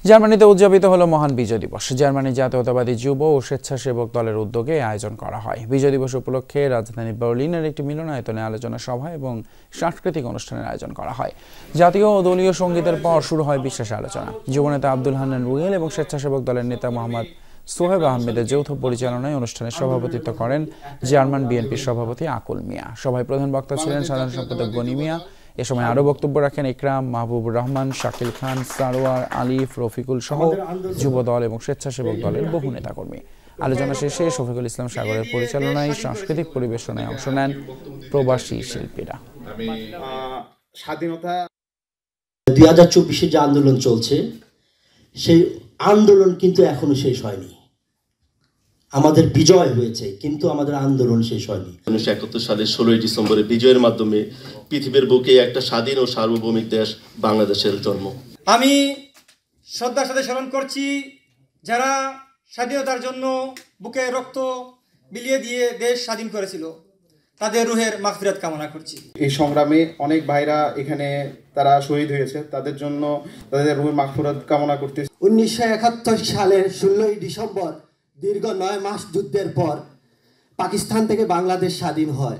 জার্মানিতে উদযাপিত হলো মহান বিজয় দিবস। জার্মানি জাতীয়তাবাদী যুব ও স্বেচ্ছাসেবক দলের উদ্যোগে আয়োজন করা হয়। বিজয় দিবস উপলক্ষে রাজধানী বার্লিনের একটি মিলনায়তনে আলোচনা সভা এবং সাংস্কৃতিক অনুষ্ঠানের আয়োজন করা হয়। জাতীয় ও দলীয় সঙ্গীতের পর শুরু হয় বিশেষ আলোচনা। যুবনেতা আব্দুল হান্নান রুহেল এবং স্বেচ্ছাসেবক দলের নেতা মোহাম্মদ সোহেব আহমেদের যৌথ পরিচালনায় অনুষ্ঠানে সভাপতিত্ব করেন জার্মান বিএনপির সভাপতি আকুল মিয়া। সভায় প্রধান বক্তা ছিলেন সাধারণ সম্পাদক গনি মিয়া। এ সময় আরও বক্তব্য রাখেন ইকরাম, মাহবুবুর রহমান, শাকিল খান, সারোয়ার, আলিফ, রফিকুল সহ যুব দল এবং স্বেচ্ছাসেবক দলের বহু নেতাকর্মী। আলোচনা শেষে শফিকুল ইসলাম সাগরের পরিচালনায় সাংস্কৃতিক পরিবেশনায় অংশ নেন প্রবাসী শিল্পীরা। স্বাধীনতা 2024 যে আন্দোলন চলছে, সেই আন্দোলন কিন্তু এখনো শেষ হয়নি। আমাদের বিজয় হয়েছে, কিন্তু আমাদের আন্দোলন শেষ হয়নি। 1971 সালের 16 ডিসেম্বরে বিজয়ের মাধ্যমে পৃথিবীর বুকে একটা স্বাধীন ও সার্বভৌমিক দেশ বাংলাদেশের জন্ম। আমি শ্রদ্ধার সাথে স্মরণ করছি যারা স্বাধীনতার জন্য বুকে রক্ত বিলিয়ে দিয়ে দেশ স্বাধীন করেছিল, তাদের রুহের মাগফিরাত কামনা করছি। এই সংগ্রামে অনেক ভাইরা এখানে তারা শহীদ হয়েছে, তাদের জন্য তাদের রুহের মাগফিরাত কামনা করতে। 1971 সালের 16 ডিসেম্বর দীর্ঘ 9 মাস যুদ্ধের পর পাকিস্তান থেকে বাংলাদেশ স্বাধীন হয়।